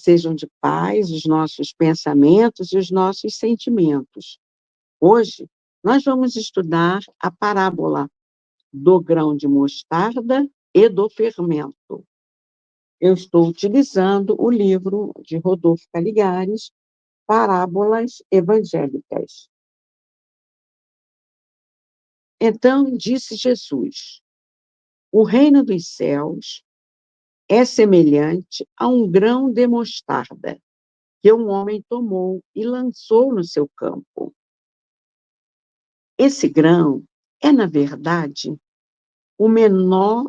sejam de paz os nossos pensamentos e os nossos sentimentos. Hoje, nós vamos estudar a parábola do grão de mostarda e do fermento. Eu estou utilizando o livro de Rodolfo Caligares, Parábolas Evangélicas. Então, disse Jesus: o reino dos céus é semelhante a um grão de mostarda que um homem tomou e lançou no seu campo. Esse grão é, na verdade,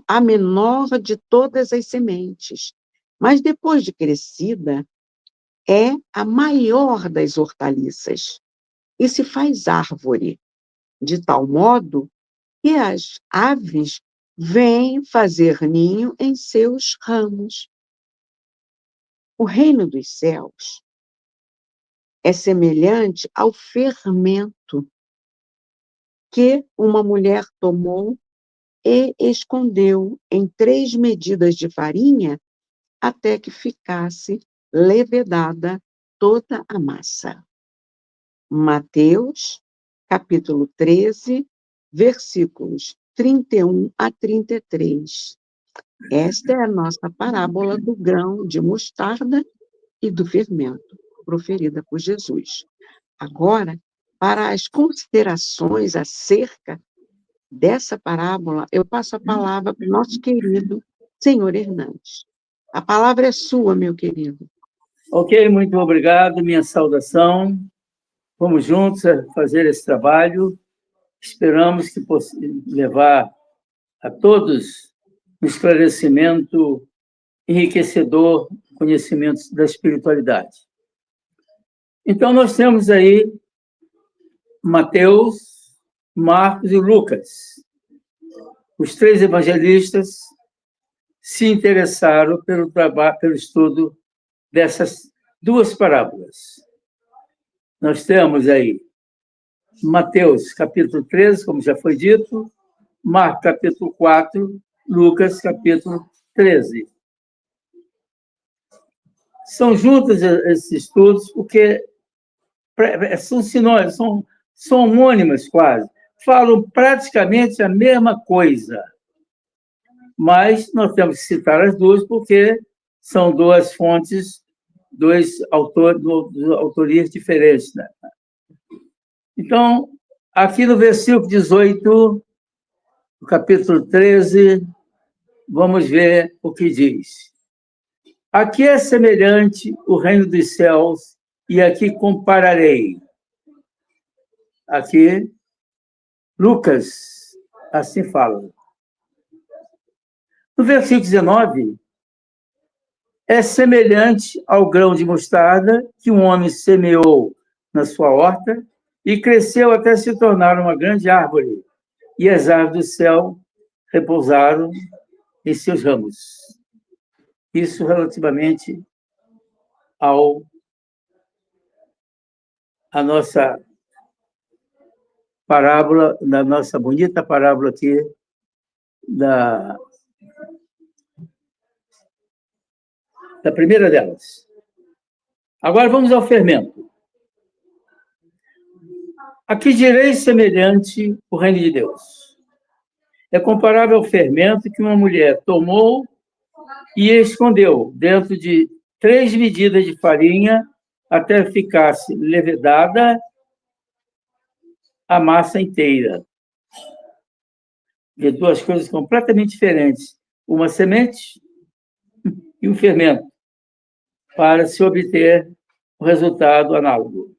a menor de todas as sementes, mas depois de crescida, é a maior das hortaliças e se faz árvore, de tal modo que as aves vêm fazer ninho em seus ramos. O reino dos céus é semelhante ao fermento que uma mulher tomou e escondeu em 3 medidas de farinha até que ficasse levedada toda a massa. Mateus, capítulo 13, versículos 31 a 33. Esta é a nossa parábola do grão de mostarda e do fermento, proferida por Jesus. Agora, para as considerações acerca dessa parábola, eu passo a palavra para o nosso querido senhor Hernandes. A palavra é sua, meu querido. Ok, muito obrigado, minha saudação. Vamos juntos a fazer esse trabalho. Esperamos que possa levar a todos um esclarecimento enriquecedor, conhecimentos da espiritualidade. Então, nós temos aí Mateus, Marcos e Lucas. Os 3 evangelistas se interessaram pelo trabalho, pelo estudo dessas 2 parábolas. Nós temos aí Mateus, capítulo 13, como já foi dito, Marcos, capítulo 4, Lucas, capítulo 13. São juntos esses estudos, porque são sinônimos, são homônimas quase, falam praticamente a mesma coisa, mas nós temos que citar as 2 porque são 2 fontes, 2 autorias diferentes, né? Então, aqui no versículo 18, no capítulo 13, vamos ver o que diz. Aqui é semelhante o reino dos céus, e aqui compararei. Aqui, Lucas, assim fala. No versículo 19, é semelhante ao grão de mostarda que um homem semeou na sua horta e cresceu até se tornar uma grande árvore, e as aves do céu repousaram em seus ramos. Isso relativamente à nossa parábola, da nossa bonita parábola aqui da primeira delas. Agora vamos ao fermento. Aqui direi semelhante o reino de Deus. É comparável ao fermento que uma mulher tomou e escondeu dentro de 3 medidas de farinha até ficasse levedada a massa inteira. De 2 coisas completamente diferentes. Uma semente e um fermento, para se obter o resultado análogo.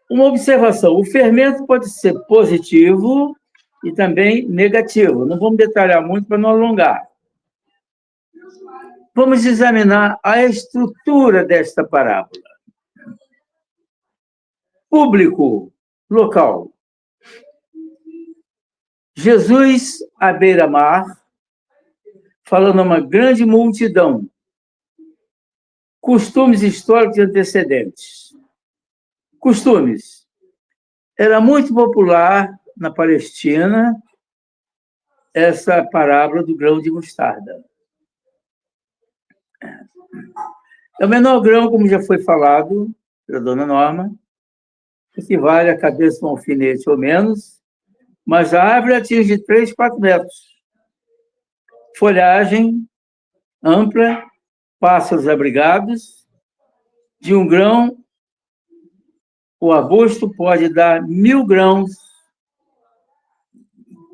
Uma observação: o fermento pode ser positivo e também negativo. Não vamos detalhar muito para não alongar. Vamos examinar a estrutura desta parábola. Público local. Jesus à beira-mar, falando a uma grande multidão. Costumes históricos antecedentes. Costumes. Era muito popular na Palestina essa parábola do grão de mostarda. É o menor grão, como já foi falado pela dona Norma, equivale à cabeça de um alfinete ou menos, mas a árvore atinge 3, 4 metros. Folhagem ampla, pássaros abrigados. De um grão, o arbusto pode dar 1000 grãos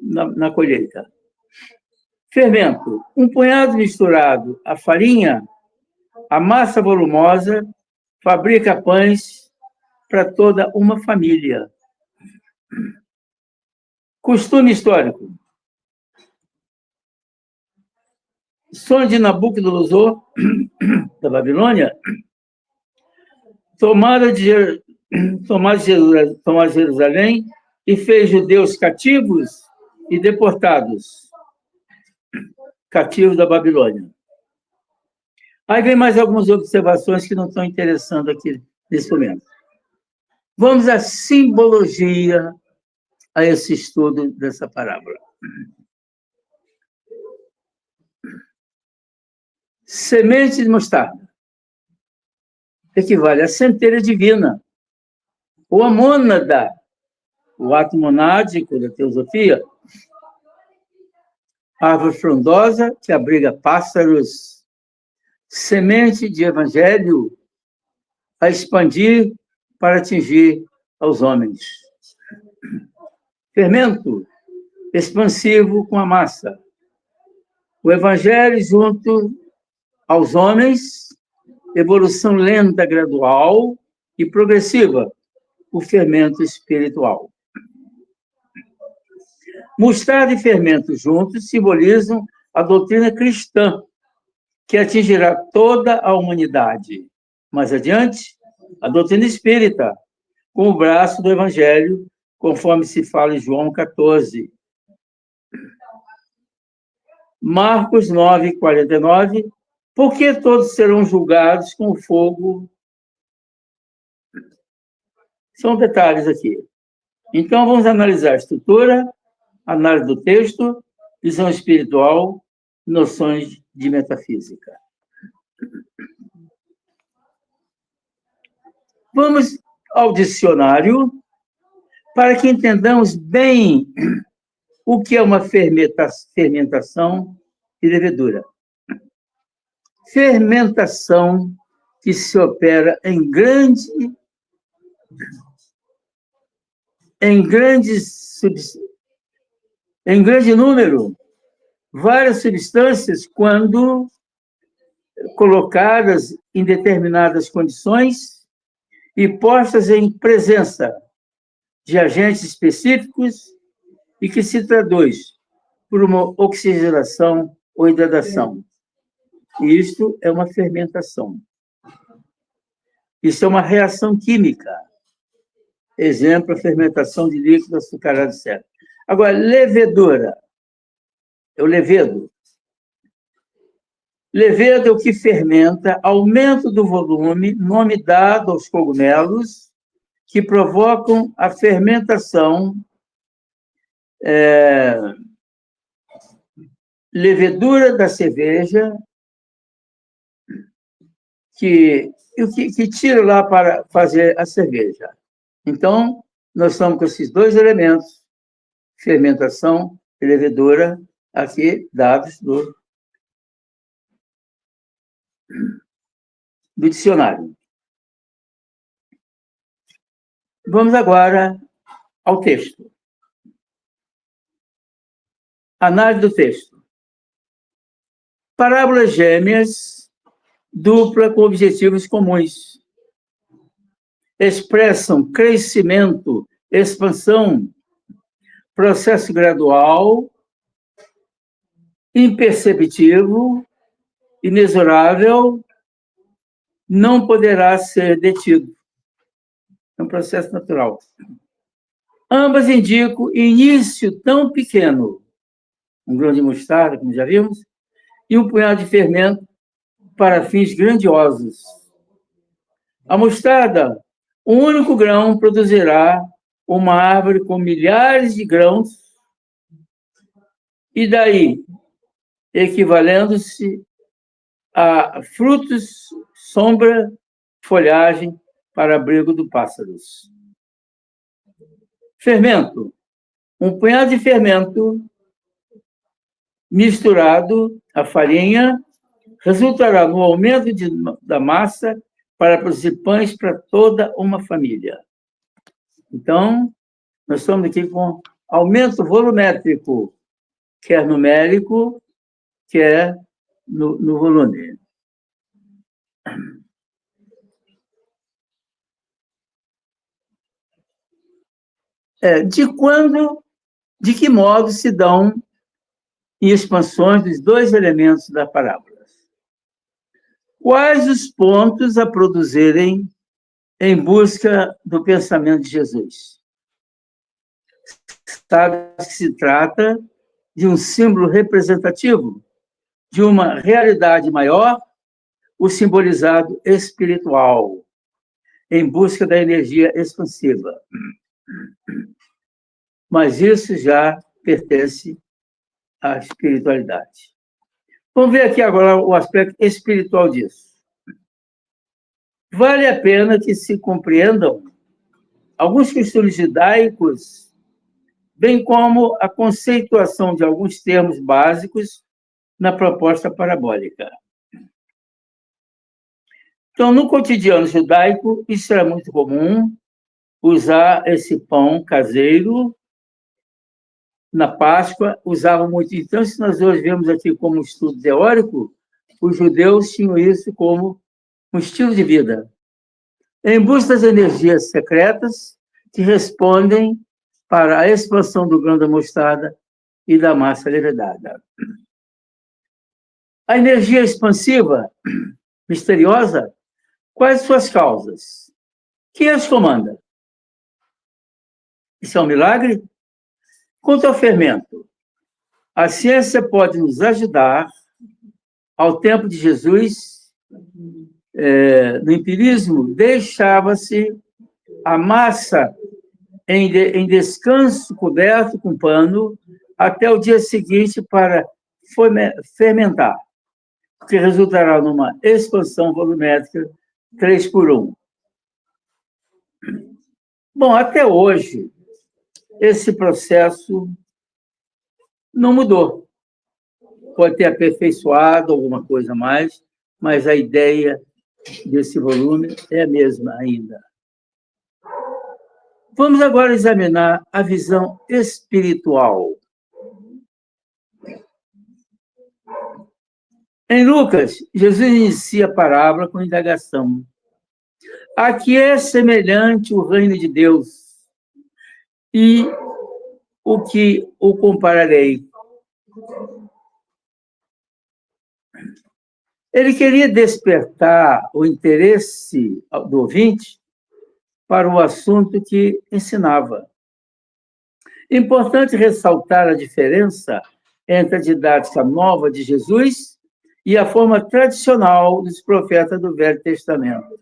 na colheita. Fermento. Um punhado misturado à farinha, a massa volumosa, fabrica pães para toda uma família. Costume histórico. Sonho de Nabucodonosor, da Babilônia, tomada de Jerusalém e fez judeus cativos e deportados, cativos da Babilônia. Aí vem mais algumas observações que não estão interessando aqui nesse momento. Vamos à simbologia a esse estudo dessa parábola. Semente de mostarda equivale à centelha divina, ou a mônada, o ato monádico da teosofia, árvore frondosa que abriga pássaros, semente de evangelho a expandir para atingir aos homens. Fermento expansivo com a massa. O evangelho junto aos homens, evolução lenta, gradual e progressiva, o fermento espiritual. Mostarda e fermento juntos simbolizam a doutrina cristã, que atingirá toda a humanidade. Mais adiante, a doutrina espírita, com o braço do evangelho, conforme se fala em João 14. Marcos 9, 49. Por que todos serão julgados com fogo? São detalhes aqui. Então, vamos analisar a estrutura, análise do texto, visão espiritual, noções de metafísica. Vamos ao dicionário para que entendamos bem o que é uma fermentação e levedura. Fermentação que se opera em grande número, várias substâncias, quando colocadas em determinadas condições e postas em presença de agentes específicos e que se traduz por uma oxigenação ou hidratação. Isto é uma fermentação. Isso é uma reação química. Exemplo, a fermentação de líquido açucarado certo. Agora, levedura. É o levedo. Levedo é o que fermenta, aumento do volume, nome dado aos cogumelos, que provocam a fermentação, levedura da cerveja, que tira lá para fazer a cerveja. Então, nós estamos com esses dois elementos, fermentação e levedura, aqui dados do dicionário. Vamos agora ao texto. Análise do texto. Parábolas gêmeas, dupla com objetivos comuns. Expressam crescimento, expansão, processo gradual, imperceptível, inexorável, não poderá ser detido. É um processo natural. Ambas indicam início tão pequeno, um grão de mostarda, como já vimos, e um punhado de fermento para fins grandiosos. A mostarda, um único grão produzirá uma árvore com milhares de grãos, e daí, equivalendo-se há frutos, sombra, folhagem para abrigo dos pássaros. Fermento. Um punhado de fermento misturado à farinha resultará no aumento da massa para produzir pães para toda uma família. Então, nós estamos aqui com aumento volumétrico, quer numérico, quer no volume. De que modo se dão expansões dos dois elementos da parábola? Quais os pontos a produzirem em busca do pensamento de Jesus? Sabe que se trata de um símbolo representativo de uma realidade maior, o simbolizado espiritual, em busca da energia expansiva. Mas isso já pertence à espiritualidade. Vamos ver aqui agora o aspecto espiritual disso. Vale a pena que se compreendam alguns costumes judaicos, bem como a conceituação de alguns termos básicos na proposta parabólica. Então, no cotidiano judaico, isso era muito comum, usar esse pão caseiro. Na Páscoa, usavam muito. Então, se nós hoje vemos aqui como estudo teórico, os judeus tinham isso como um estilo de vida. Em busca das energias secretas que respondem para a expansão do grão da mostarda e da massa levedada. A energia expansiva, misteriosa, quais suas causas? Quem as comanda? Isso é um milagre? Quanto ao fermento, a ciência pode nos ajudar. Ao tempo de Jesus, no empirismo, deixava-se a massa em descanso coberto com pano até o dia seguinte para fermentar, que resultará numa expansão volumétrica 3:1. Bom, até hoje, esse processo não mudou. Pode ter aperfeiçoado alguma coisa a mais, mas a ideia desse volume é a mesma ainda. Vamos agora examinar a visão espiritual. Em Lucas, Jesus inicia a parábola com indagação. A que é semelhante o reino de Deus? E o que o compararei? Ele queria despertar o interesse do ouvinte para o assunto que ensinava. Importante ressaltar a diferença entre a didática nova de Jesus e a forma tradicional dos profetas do Velho Testamento.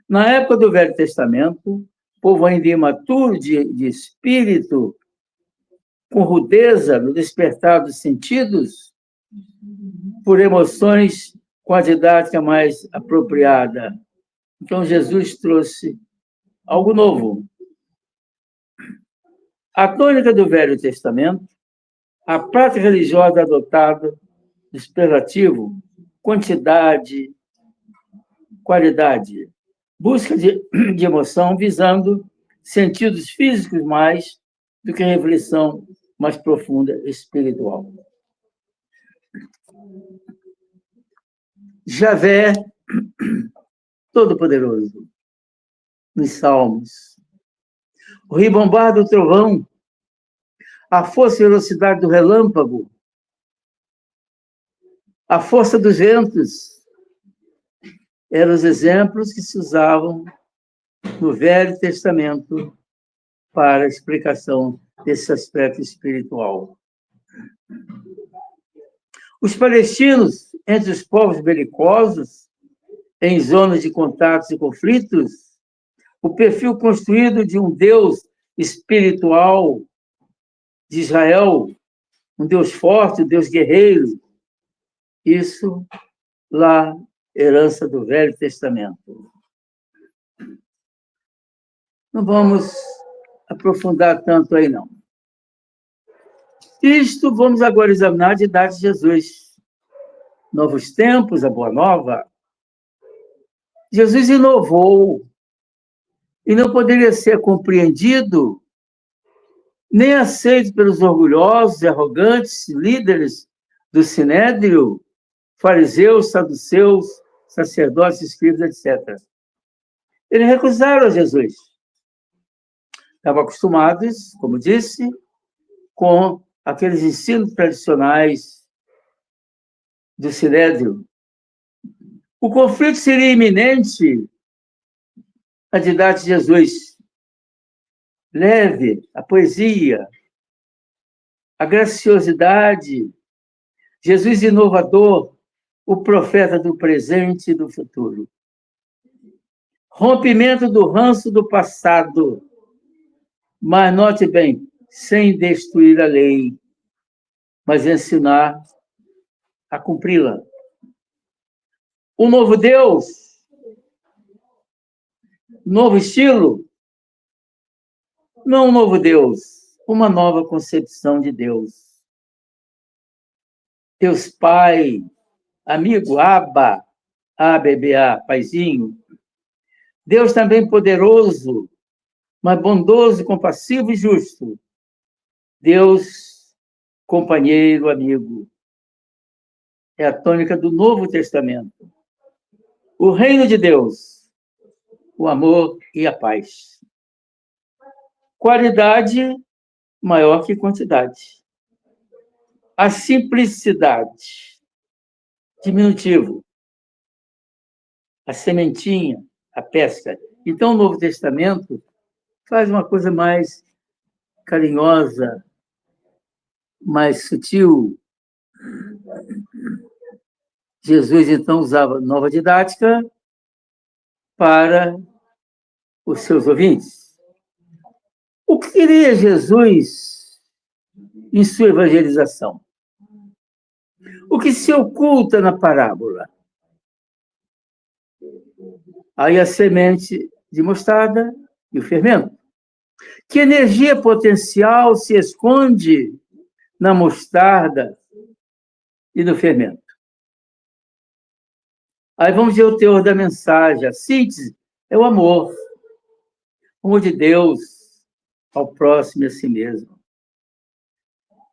Na época do Velho Testamento, o povo ainda imaturo de espírito, com rudeza no despertar dos sentidos, por emoções com a didática mais apropriada. Então, Jesus trouxe algo novo. A tônica do Velho Testamento, a prática religiosa adotada, superlativo, quantidade, qualidade, busca de emoção visando sentidos físicos mais do que reflexão mais profunda espiritual. Javé, Todo-Poderoso, nos Salmos. O ribombar do trovão, a força e velocidade do relâmpago, a força dos ventos, eram os exemplos que se usavam no Velho Testamento para a explicação desse aspecto espiritual. Os palestinos, entre os povos belicosos, em zonas de contatos e conflitos, o perfil construído de um Deus espiritual de Israel, um Deus forte, um Deus guerreiro, isso lá, herança do Velho Testamento. Não vamos aprofundar tanto aí, não. Isto, vamos agora examinar a didática de Jesus. Novos tempos, a boa nova. Jesus inovou e não poderia ser compreendido nem aceito pelos orgulhosos e arrogantes líderes do Sinédrio, fariseus, saduceus, sacerdotes, escribas, etc. Eles recusaram a Jesus. Estavam acostumados, como disse, com aqueles ensinos tradicionais do Sinédrio. O conflito seria iminente. A didática de Jesus leve, a poesia, a graciosidade, Jesus inovador, o profeta do presente e do futuro. Rompimento do ranço do passado, mas note bem, sem destruir a lei, mas ensinar a cumpri-la. Um novo Deus, novo estilo, não um novo Deus, uma nova concepção de Deus. Deus Pai, amigo, Abba, A-B-B-A, paizinho. Deus também poderoso, mas bondoso, compassivo e justo. Deus, companheiro, amigo. É a tônica do Novo Testamento. O reino de Deus, o amor e a paz. Qualidade maior que quantidade. A simplicidade, diminutivo. A sementinha, a pesca. Então, o Novo Testamento faz uma coisa mais carinhosa, mais sutil. Jesus, então, usava nova didática para os seus ouvintes. O que queria Jesus em sua evangelização? O que se oculta na parábola? Aí a semente de mostarda e o fermento. Que energia potencial se esconde na mostarda e no fermento? Aí vamos ver o teor da mensagem. A síntese é o amor. O amor de Deus ao próximo e a si mesmo.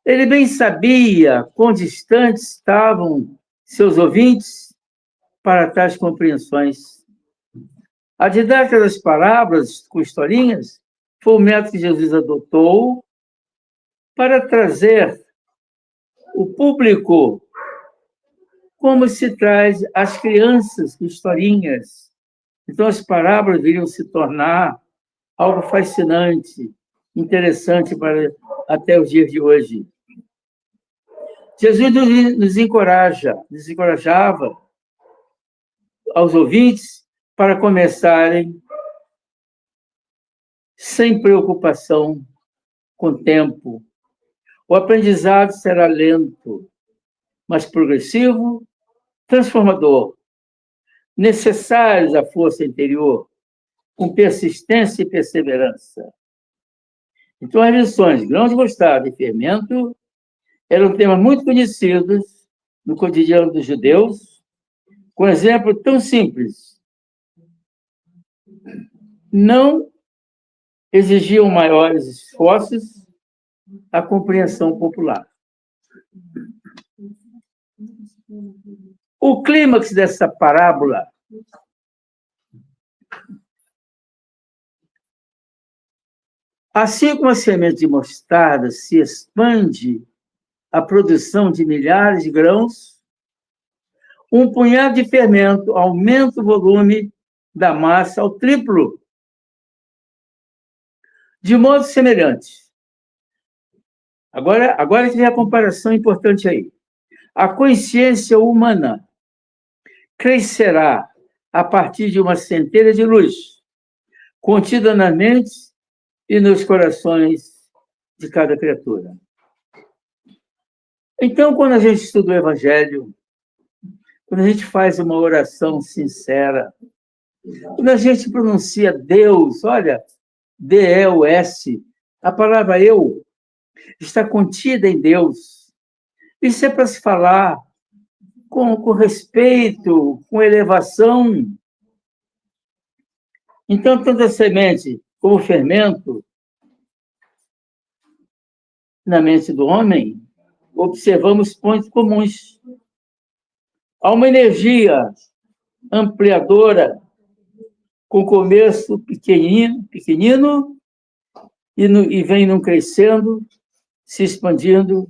Ele bem sabia quão distantes estavam seus ouvintes para tais compreensões. A didática das parábolas com historinhas foi o método que Jesus adotou para trazer o público como se traz as crianças com historinhas. Então, as parábolas iriam se tornar algo fascinante, interessante para até os dias de hoje. Jesus nos encorajava aos ouvintes para começarem sem preocupação com o tempo. O aprendizado será lento, mas progressivo, transformador. Necessários à força interior, com persistência e perseverança. Então, as lições grão de mostarda e fermento eram temas muito conhecidos no cotidiano dos judeus, com exemplo tão simples. Não exigiam maiores esforços a compreensão popular. O clímax dessa parábola assim como a semente de mostarda se expande a produção de milhares de grãos, um punhado de fermento aumenta o volume da massa ao triplo. De modo semelhante. Agora que vem a comparação importante aí. A consciência humana crescerá a partir de uma centelha de luz, contida na mente e nos corações de cada criatura. Então, quando a gente estuda o Evangelho, quando a gente faz uma oração sincera, quando a gente pronuncia Deus, olha, D-E-U-S, a palavra eu está contida em Deus. Isso é para se falar com respeito, com elevação. Então, tanto a semente como o fermento na mente do homem, observamos pontos comuns. Há uma energia ampliadora com começo pequenino e vem num crescendo, se expandindo,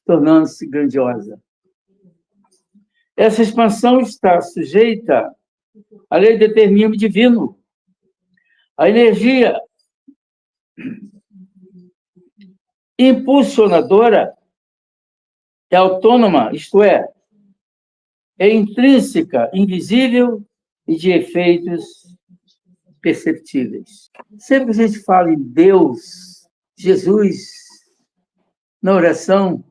tornando-se grandiosa. Essa expansão está sujeita à lei de determinismo divino. A energia impulsionadora é autônoma, isto é intrínseca, invisível e de efeitos perceptíveis. Sempre que a gente fala em Deus, Jesus, na oração,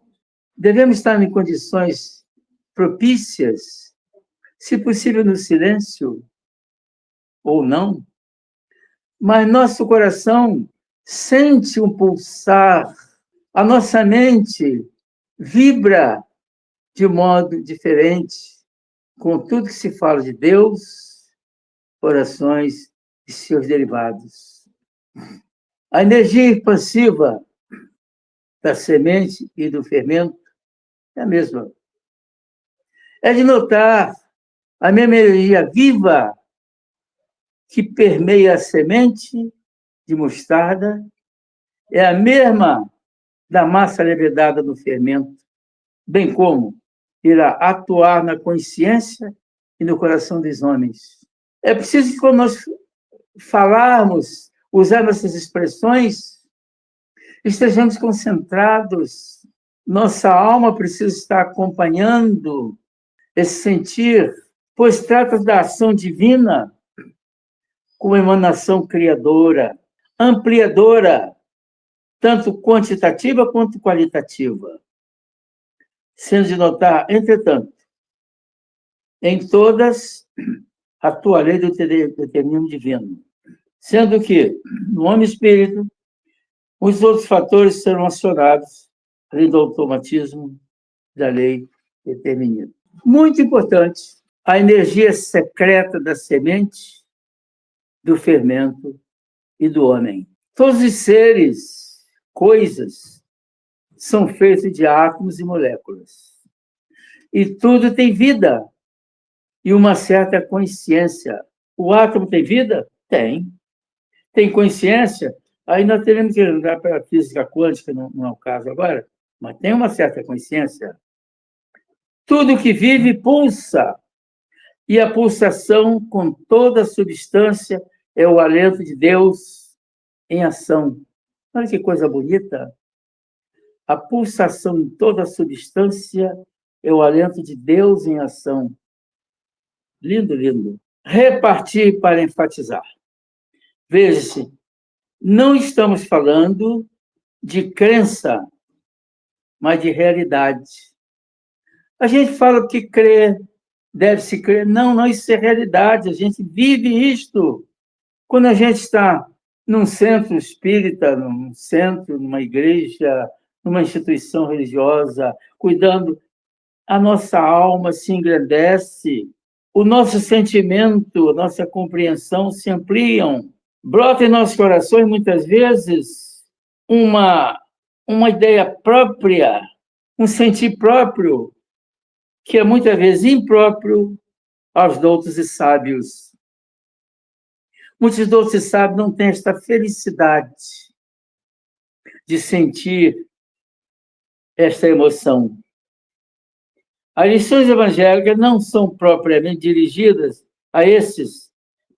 devemos estar em condições propícias, se possível no silêncio ou não, mas nosso coração sente um pulsar, a nossa mente vibra de modo diferente com tudo que se fala de Deus, orações e seus derivados. A energia expansiva da semente e do fermento é a mesma. É de notar a mesma energia viva que permeia a semente de mostarda, é a mesma da massa levedada do fermento, bem como irá atuar na consciência e no coração dos homens. É preciso que, quando nós falarmos, usarmos essas expressões, estejamos concentrados. Nossa alma precisa estar acompanhando esse sentir, pois trata da ação divina como emanação criadora, ampliadora, tanto quantitativa quanto qualitativa. Sendo de notar, entretanto, em todas atua a lei do determinismo divino, sendo que, no homem espírito, os outros fatores serão acionados, além do automatismo da lei determinista. Muito importante, a energia secreta da semente, do fermento e do homem. Todos os seres, coisas, são feitos de átomos e moléculas. E tudo tem vida e uma certa consciência. O átomo tem vida? Tem. Tem consciência? Aí nós teremos que andar para a física quântica, não é o caso agora, mas tem uma certa consciência. Tudo que vive pulsa, e a pulsação, com toda a substância, é o alento de Deus em ação. Olha que coisa bonita! A pulsação em toda a substância é o alento de Deus em ação. Lindo, lindo. Repartir para enfatizar. Veja-se, não estamos falando de crença, mas de realidade. A gente fala que crê, deve-se crer. Não, isso é realidade. A gente vive isto. Quando a gente está num centro espírita, num centro, numa igreja, numa instituição religiosa, cuidando, a nossa alma se engrandece, o nosso sentimento, a nossa compreensão se ampliam. Brota em nossos corações, muitas vezes, uma ideia própria, um sentir próprio, que é muitas vezes impróprio aos doutos e sábios. Muitos doutos e sábios não têm esta felicidade de sentir esta emoção. As lições evangélicas não são propriamente dirigidas a esses,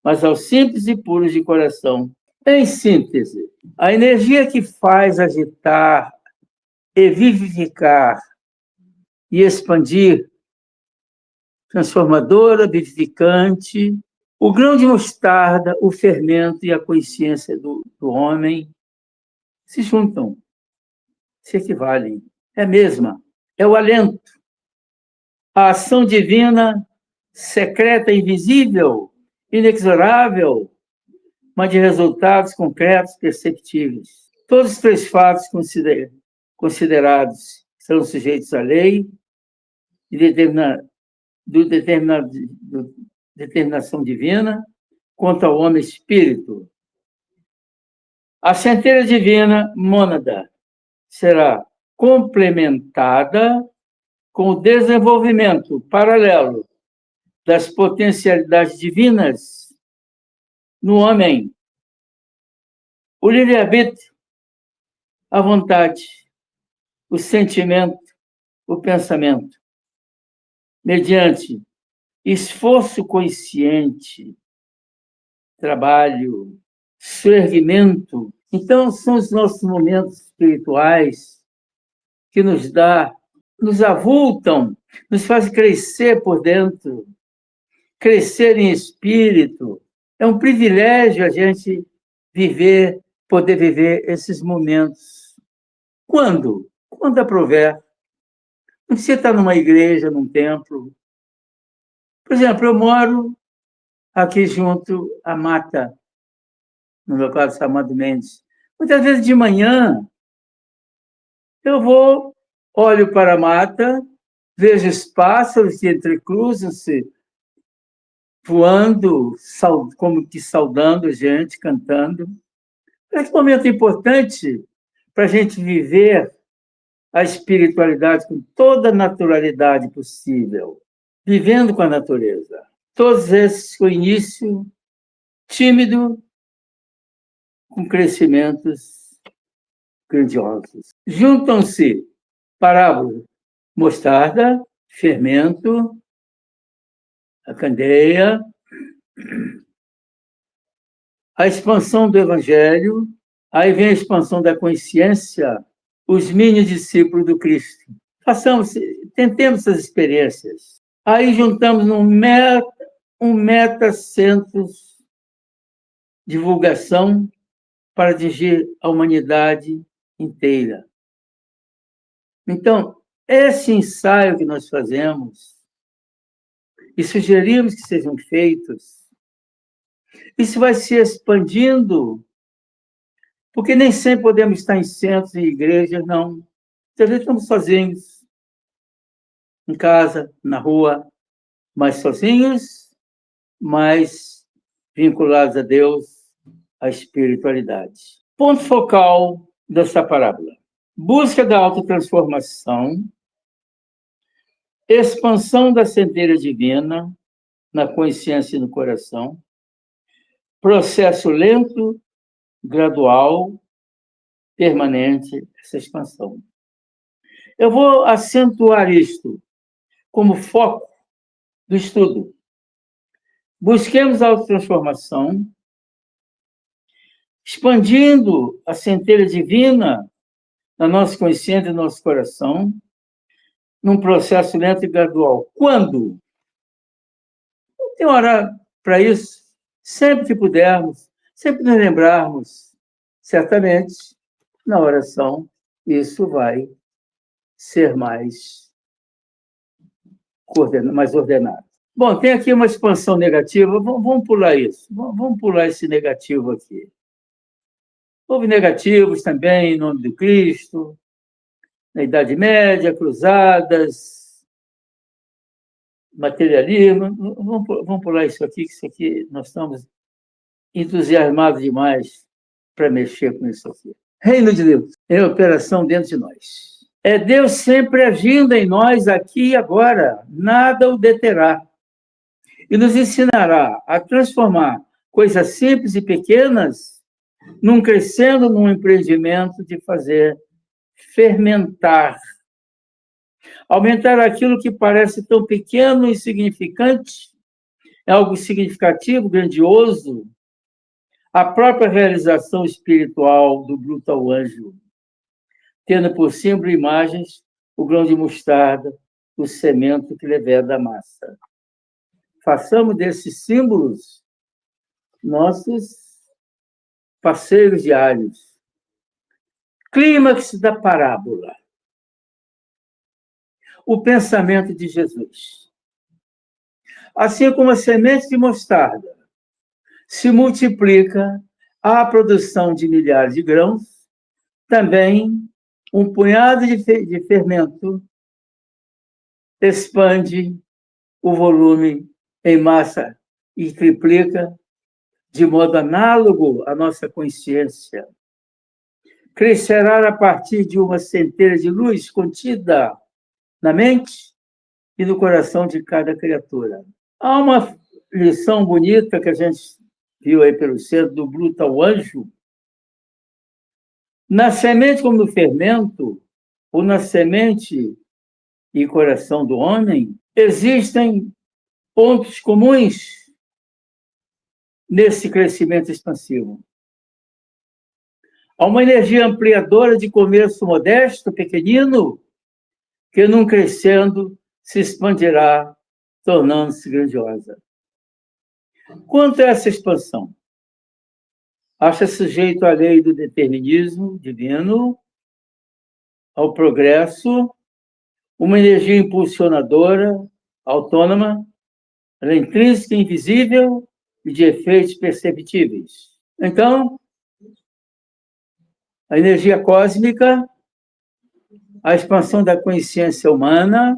mas aos simples e puros de coração. Em síntese, a energia que faz agitar e vivificar e expandir, transformadora, vivificante, o grão de mostarda, o fermento e a consciência do homem se juntam, se equivalem. É a mesma, é o alento. A ação divina, secreta, invisível, inexorável, mas de resultados concretos, perceptíveis. Todos os três fatos considerados são sujeitos à lei de determinação divina quanto ao homem espírito. A centelha divina, mônada, será complementada com o desenvolvimento paralelo das potencialidades divinas no homem. O livre-arbítrio, a vontade, o sentimento, o pensamento, mediante esforço consciente, trabalho, erguimento. Então, são os nossos momentos espirituais que nos avultam, nos fazem crescer por dentro, crescer em espírito. É um privilégio a gente poder viver esses momentos. Quando? Quando aprouver. Não precisa estar numa igreja, num templo. Por exemplo, eu moro aqui junto à mata, no meu caso, Amado Mendes. Muitas vezes de manhã, eu olho para a mata, vejo os pássaros que entrecruzam-se, voando, como que saudando a gente, cantando. Esse momento importante para a gente viver a espiritualidade com toda a naturalidade possível, vivendo com a natureza. Todos esses com início tímido, com crescimentos grandiosos. Juntam-se parábola, mostarda, fermento, a candeia, a expansão do evangelho, aí vem a expansão da consciência, os mini discípulos do Cristo. Tentemos essas experiências. Aí juntamos um meta-centros divulgação para atingir a humanidade inteira. Então, esse ensaio que nós fazemos e sugerimos que sejam feitos, isso vai se expandindo, porque nem sempre podemos estar em centros e igrejas, não. Às vezes estamos sozinhos, em casa, na rua, mas sozinhos, mas vinculados a Deus, à espiritualidade. Ponto focal dessa parábola. Busca da autotransformação, expansão da centelha divina na consciência e no coração, processo lento, gradual, permanente, essa expansão. Eu vou acentuar isto como foco do estudo. Busquemos a autotransformação, expandindo a centelha divina na nossa consciência e no nosso coração, num processo lento e gradual. Quando? Não tem hora para isso. Sempre que pudermos, sempre nos lembrarmos, certamente, na oração, isso vai ser mais ordenado. Bom, tem aqui uma expansão negativa, vamos pular isso, vamos pular esse negativo aqui. Houve negativos também em nome do Cristo, na Idade Média, cruzadas, materialismo. Vamos pular isso aqui, que isso aqui nós estamos entusiasmados demais para mexer com isso aqui. Reino de Deus é operação dentro de nós. É Deus sempre agindo em nós aqui e agora, nada o deterá. E nos ensinará a transformar coisas simples e pequenas crescendo num empreendimento de fazer fermentar. Aumentar aquilo que parece tão pequeno e insignificante, é algo significativo, grandioso, a própria realização espiritual do bruto ao anjo, tendo por símbolo imagens o grão de mostarda, o semento que leveda da massa. Façamos desses símbolos nossos parceiros diários. Clímax da parábola. o pensamento de Jesus. Assim como a semente de mostarda se multiplica a produção de milhares de grãos, também um punhado de fermento expande o volume em massa e triplica de modo análogo à nossa consciência. Crescerá a partir de uma centelha de luz contida na mente e no coração de cada criatura. Há uma lição bonita que a gente viu aí pelo centro do Bruto ao Anjo. Na semente como no fermento, ou na semente e coração do homem, existem pontos comuns nesse crescimento expansivo. Há uma energia ampliadora de começo modesto, pequenino, que num crescendo se expandirá, tornando-se grandiosa. Quanto a essa expansão? Acha sujeito à lei do determinismo divino, ao progresso, uma energia impulsionadora, autônoma, ela é intrínseca, invisível e de efeitos perceptíveis. Então, a energia cósmica, a expansão da consciência humana,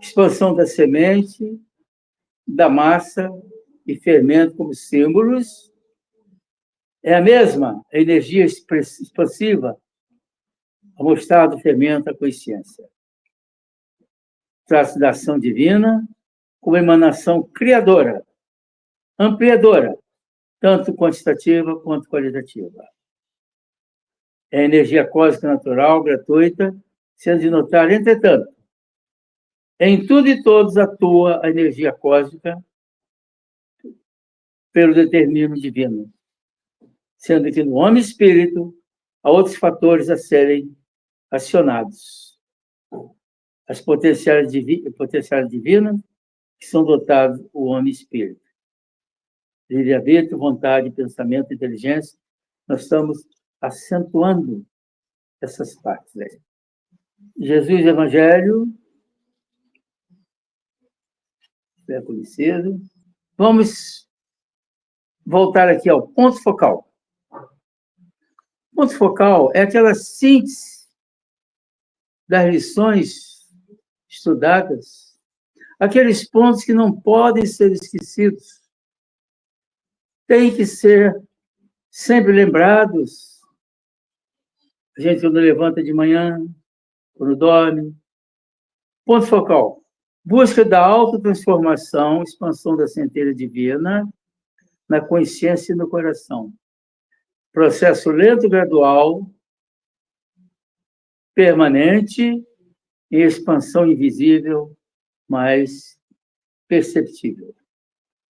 expansão da semente, da massa e fermento como símbolos, é a mesma energia expansiva, a mostrar do fermento a consciência. Trata-se da ação divina como emanação criadora, ampliadora, tanto quantitativa quanto qualitativa. É a energia cósmica natural, gratuita, sendo de notar, entretanto, em tudo e todos atua a energia cósmica pelo determinismo divino, sendo que no homem espírito há outros fatores a serem acionados. As potenciais divinas que são dotados o homem espírito. Livre-arbítrio, vontade, pensamento, inteligência, nós estamos acentuando essas partes aí. Jesus Evangelho, é conhecido. Vamos voltar aqui ao ponto focal. O ponto focal é aquela síntese das lições estudadas, aqueles pontos que não podem ser esquecidos, têm que ser sempre lembrados. A gente, quando levanta de manhã, quando dorme. Ponto focal. Busca da autotransformação, expansão da centelha divina na consciência e no coração. Processo lento, gradual, permanente, em expansão invisível, mas perceptível.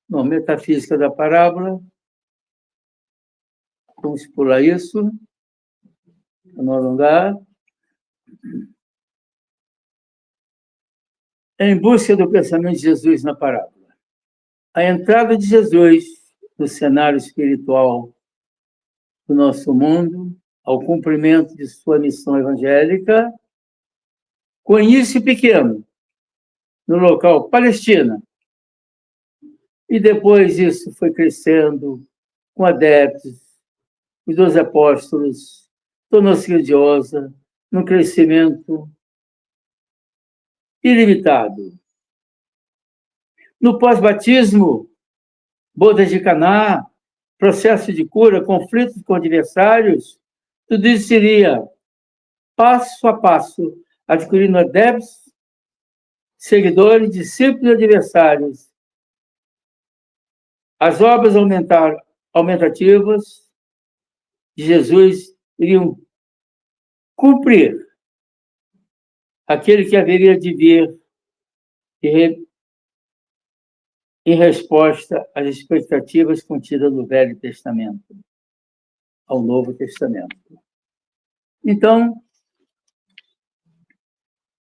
Bom, metafísica da parábola. Vamos pular isso, para não alongar. Em busca do pensamento de Jesus na parábola. A entrada de Jesus no cenário espiritual do nosso mundo, ao cumprimento de sua missão evangélica, com início pequeno, no local Palestina, e depois isso foi crescendo com adeptos, os 12 apóstolos, tornou-se grandiosa, num crescimento ilimitado. No pós-batismo, bodas de Caná, processo de cura, conflitos com adversários, tudo isso seria passo a passo, adquirindo adeptos, seguidores, discípulos e adversários. As obras aumentativas de Jesus iriam cumprir aquele que haveria de vir em resposta às expectativas contidas no Velho Testamento, ao Novo Testamento. Então,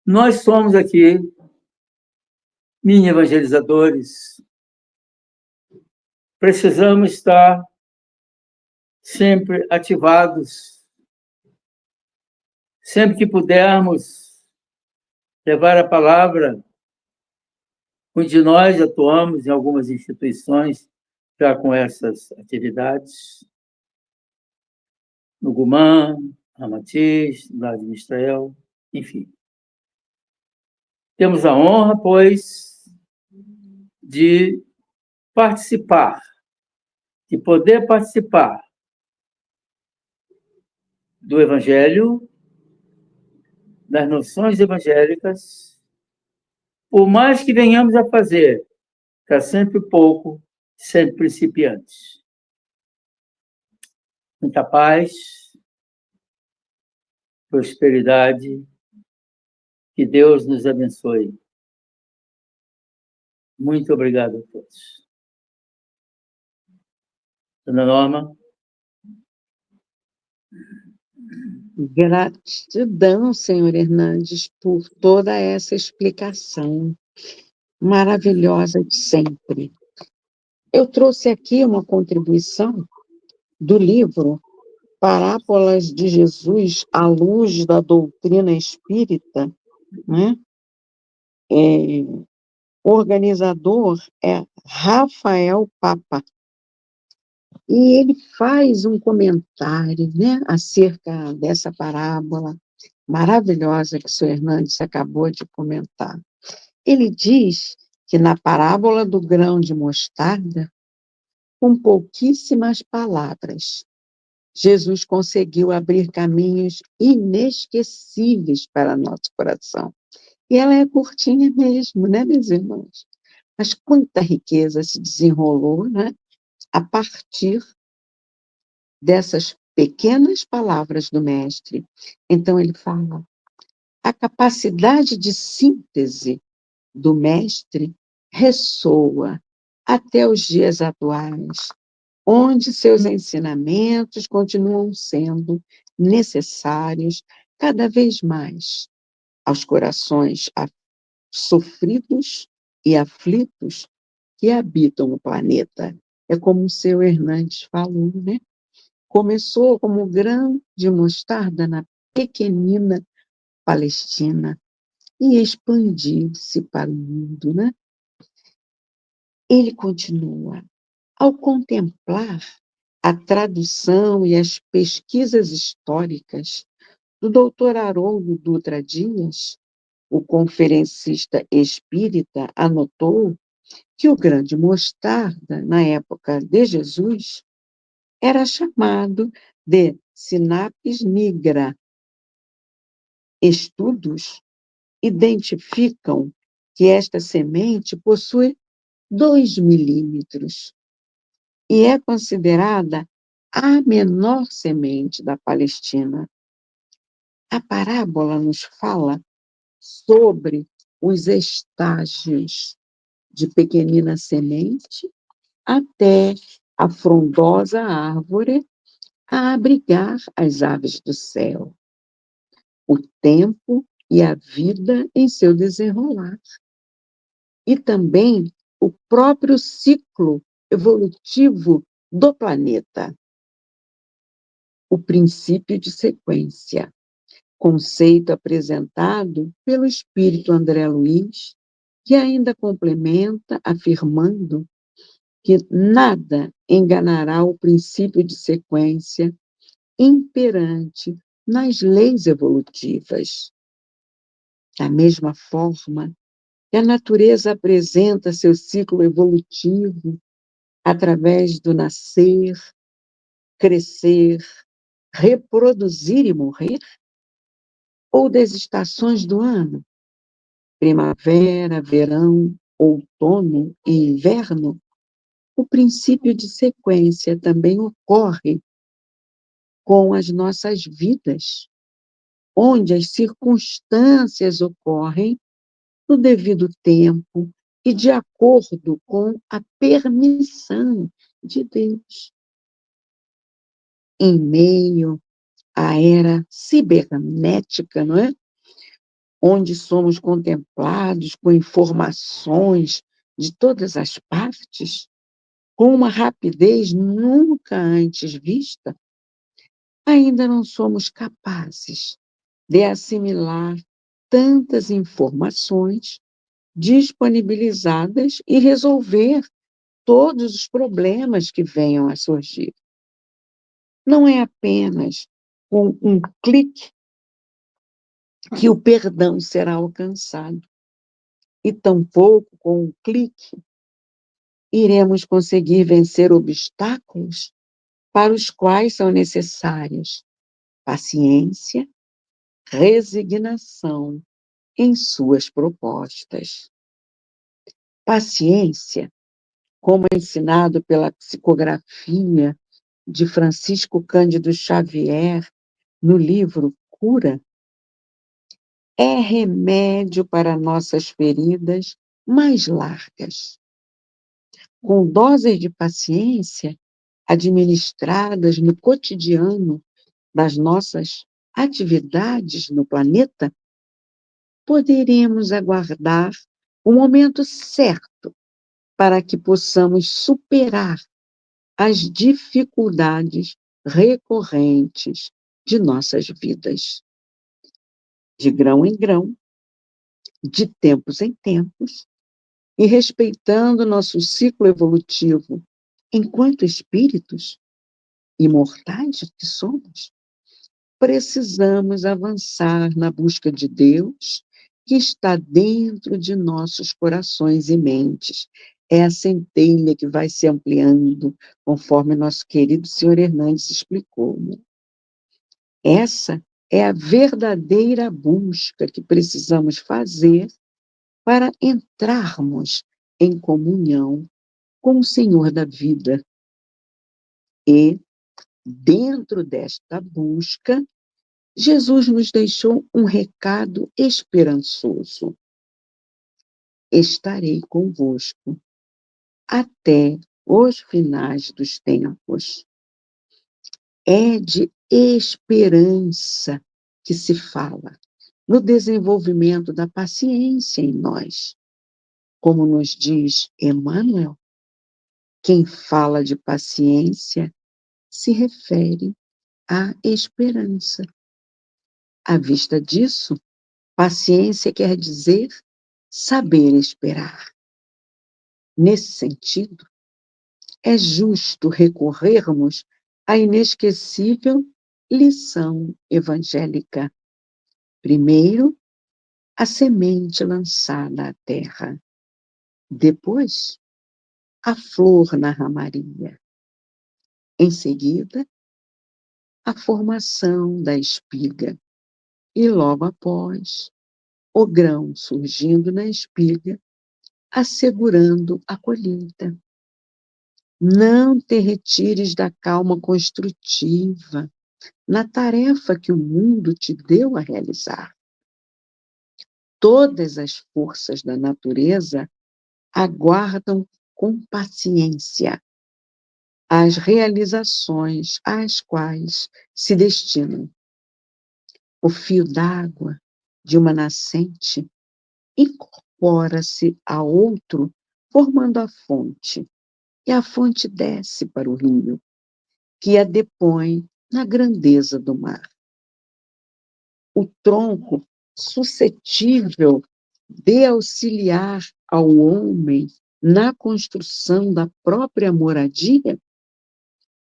nós somos aqui mini evangelizadores, precisamos estar sempre ativados, sempre que pudermos, levar a palavra. Muitos de nós atuamos em algumas instituições já com essas atividades, no Gumã, Ramatiz, lá de Mistrael, enfim. Temos a honra, pois, de participar, de poder participar do Evangelho, das noções evangélicas, por mais que venhamos a fazer, está sempre pouco, sempre principiantes. Muita paz, prosperidade, que Deus nos abençoe. Muito obrigado a todos. Dona Norma. Gratidão, senhor Hernandes, por toda essa explicação maravilhosa de sempre. Eu trouxe aqui uma contribuição do livro Parábolas de Jesus à luz da doutrina espírita, né? O organizador é Rafael Papa, e ele faz um comentário, né, acerca dessa parábola maravilhosa que o senhor Hernandes acabou de comentar. Ele diz que na parábola do grão de mostarda, com pouquíssimas palavras, Jesus conseguiu abrir caminhos inesquecíveis para nosso coração. E ela é curtinha mesmo, né, meus irmãos? Mas quanta riqueza se desenrolou, né, a partir dessas pequenas palavras do Mestre. Então, ele fala: a capacidade de síntese do Mestre ressoa até os dias atuais, onde seus ensinamentos continuam sendo necessários cada vez mais aos corações sofridos e aflitos que habitam o planeta. É como o seu Hernandes falou, né? Começou como grão de mostarda na pequenina Palestina e expandiu-se para o mundo, né? Ele continua: ao contemplar a tradução e as pesquisas históricas do Dr. Haroldo Dutra Dias, o conferencista espírita anotou que o grande mostarda, na época de Jesus, era chamado de sinapis nigra. Estudos identificam que esta semente possui 2 milímetros e é considerada a menor semente da Palestina. A parábola nos fala sobre os estágios de pequenina semente até a frondosa árvore a abrigar as aves do céu, o tempo e a vida em seu desenrolar. E também o próprio ciclo evolutivo do planeta. O princípio de sequência, conceito apresentado pelo espírito André Luiz, que ainda complementa afirmando que nada enganará o princípio de sequência imperante nas leis evolutivas. Da mesma forma que a natureza apresenta seu ciclo evolutivo através do nascer, crescer, reproduzir e morrer, ou das estações do ano, primavera, verão, outono e inverno, o princípio de sequência também ocorre com as nossas vidas, onde as circunstâncias ocorrem no devido tempo e de acordo com a permissão de Deus. Em meio à era cibernética, não é? Onde somos contemplados com informações de todas as partes, com uma rapidez nunca antes vista, ainda não somos capazes de assimilar tantas informações disponibilizadas e resolver todos os problemas que venham a surgir. Não é apenas com um clique que o perdão será alcançado, e tampouco com um clique iremos conseguir vencer obstáculos para os quais são necessários paciência, resignação em suas propostas. Paciência, como ensinado pela psicografia de Francisco Cândido Xavier no livro Cura, é remédio para nossas feridas mais largas. Com doses de paciência administradas no cotidiano das nossas atividades no planeta, poderemos aguardar o momento certo para que possamos superar as dificuldades recorrentes de nossas vidas. De grão em grão, de tempos em tempos, e respeitando nosso ciclo evolutivo enquanto espíritos imortais que somos, precisamos avançar na busca de Deus que está dentro de nossos corações e mentes. É a centelha que vai se ampliando, conforme nosso querido senhor Hernandes explicou. Né? Essa é a verdadeira busca que precisamos fazer para entrarmos em comunhão com o Senhor da vida. E, dentro desta busca, Jesus nos deixou um recado esperançoso. Estarei convosco até os finais dos tempos. É de esperança que se fala no desenvolvimento da paciência em nós. Como nos diz Emmanuel, quem fala de paciência se refere à esperança. À vista disso, paciência quer dizer saber esperar. Nesse sentido, é justo recorrermos à inesquecível lição evangélica. Primeiro, a semente lançada à terra. Depois, a flor na ramaria. Em seguida, a formação da espiga. E logo após, o grão surgindo na espiga, assegurando a colheita. Não te retires da calma construtiva na tarefa que o mundo te deu a realizar. Todas as forças da natureza aguardam com paciência as realizações às quais se destinam. O fio d'água de uma nascente incorpora-se a outro, formando a fonte, e a fonte desce para o rio, que a depõe na grandeza do mar. O tronco suscetível de auxiliar ao homem na construção da própria moradia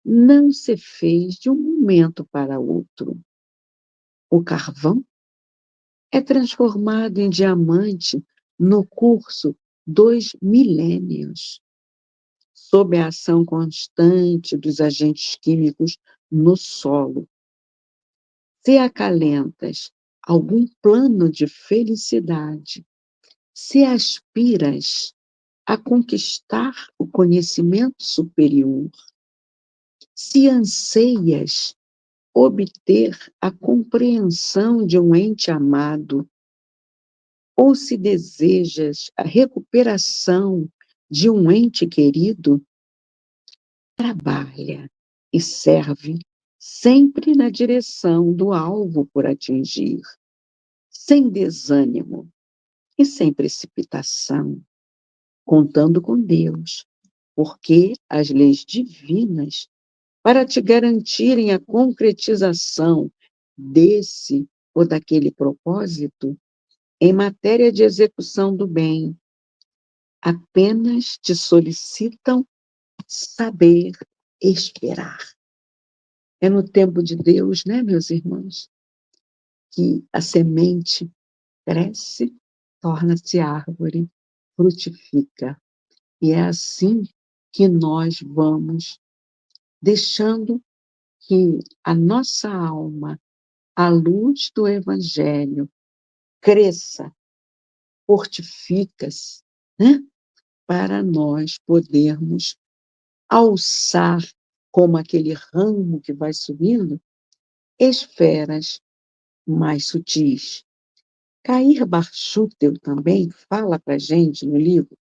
não se fez de um momento para outro. O carvão é transformado em diamante no curso dos milênios, sob a ação constante dos agentes químicos no solo. Se acalentas algum plano de felicidade, se aspiras a conquistar o conhecimento superior, se anseias obter a compreensão de um ente amado, ou se desejas a recuperação de um ente querido, trabalha e serve sempre na direção do alvo por atingir, sem desânimo e sem precipitação, contando com Deus, porque as leis divinas, para te garantirem a concretização desse ou daquele propósito, Em matéria de execução do bem, apenas te solicitam saber esperar. É no tempo de Deus, né, meus irmãos, que a semente cresce, torna-se árvore, frutifica. E é assim que nós vamos deixando que a nossa alma, à luz do Evangelho, cresça, fortifica-se, né? Para nós podermos alçar, como aquele ramo que vai subindo, esferas mais sutis. Cair Barchútel também fala para a gente no livro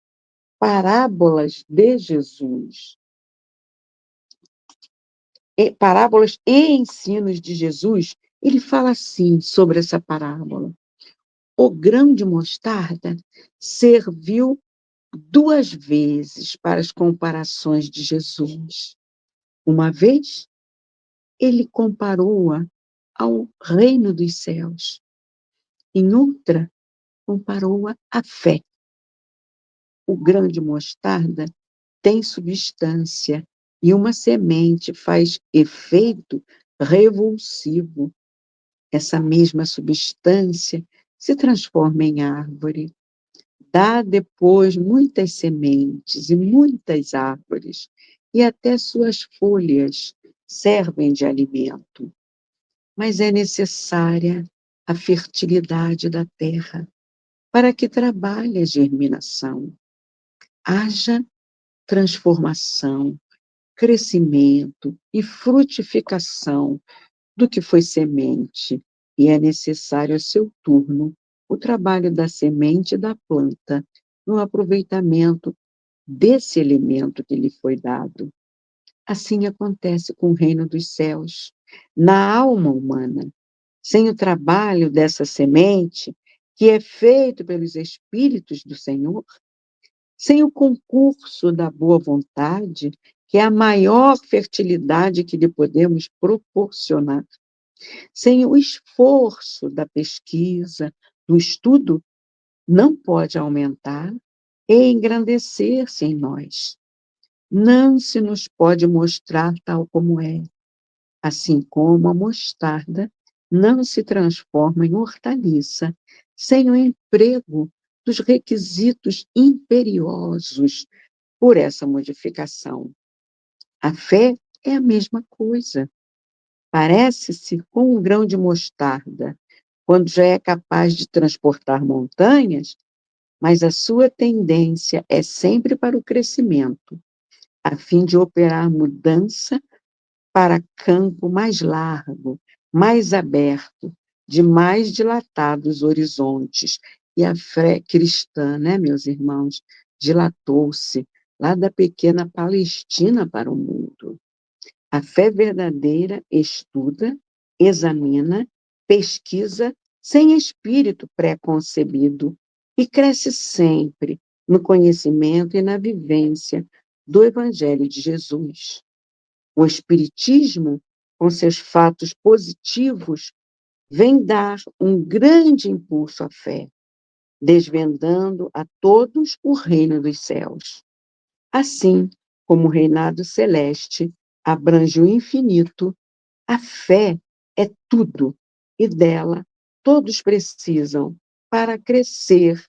Parábolas de Jesus. Parábolas e ensinos de Jesus, ele fala assim sobre essa parábola. O grão de mostarda serviu 2 vezes para as comparações de Jesus. Uma vez, ele comparou-a ao reino dos céus. Em outra, comparou-a à fé. O grão de mostarda tem substância e uma semente faz efeito revulsivo. Essa mesma substância se transforma em árvore. Dá depois muitas sementes e muitas árvores, e até suas folhas servem de alimento. Mas é necessária a fertilidade da terra para que trabalhe a germinação. Haja transformação, crescimento e frutificação do que foi semente, e é necessário a seu turno o trabalho da semente e da planta no aproveitamento desse elemento que lhe foi dado. Assim acontece com o reino dos céus, na alma humana. Sem o trabalho dessa semente, que é feito pelos Espíritos do Senhor, sem o concurso da boa vontade, que é a maior fertilidade que lhe podemos proporcionar, sem o esforço da pesquisa, do estudo, não pode aumentar e engrandecer-se em nós. Não se nos pode mostrar tal como é, assim como a mostarda não se transforma em hortaliça sem o emprego dos requisitos imperiosos por essa modificação. A fé é a mesma coisa. Parece-se com um grão de mostarda, quando já é capaz de transportar montanhas, mas a sua tendência é sempre para o crescimento, a fim de operar mudança para campo mais largo, mais aberto, de mais dilatados horizontes. E a fé cristã, né, meus irmãos, dilatou-se lá da pequena Palestina para o mundo. A fé verdadeira estuda, examina, pesquisa, sem espírito pré-concebido, e cresce sempre no conhecimento e na vivência do Evangelho de Jesus. O Espiritismo, com seus fatos positivos, vem dar um grande impulso à fé, desvendando a todos o reino dos céus. Assim como o reinado celeste abrange o infinito, a fé é tudo, e dela todos precisam para crescer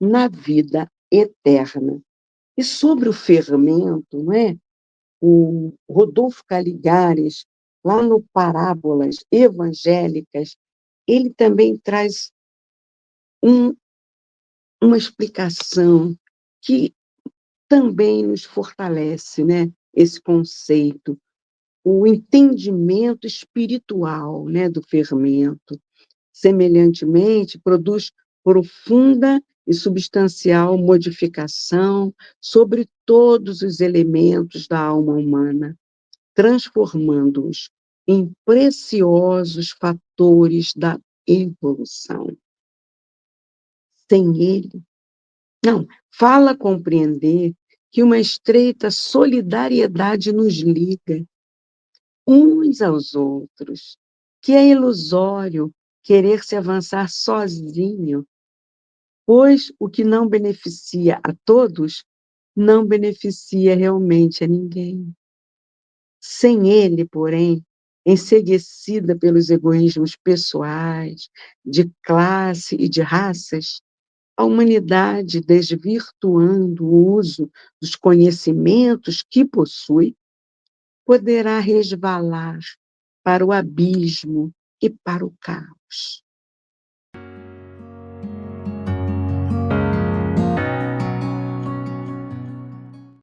na vida eterna. E sobre o fermento, não é? O Rodolfo Caligares, lá no Parábolas Evangélicas, ele também traz um, uma explicação que também nos fortalece, né? Esse conceito, o entendimento espiritual, né, do fermento. Semelhantemente, produz profunda e substancial modificação sobre todos os elementos da alma humana, transformando-os em preciosos fatores da evolução. Sem ele, não, fala compreender que uma estreita solidariedade nos liga uns aos outros, que é ilusório querer se avançar sozinho, pois o que não beneficia a todos, não beneficia realmente a ninguém. Sem ele, porém, enceguecida pelos egoísmos pessoais, de classe e de raças, a humanidade, desvirtuando o uso dos conhecimentos que possui, poderá resvalar para o abismo e para o caos.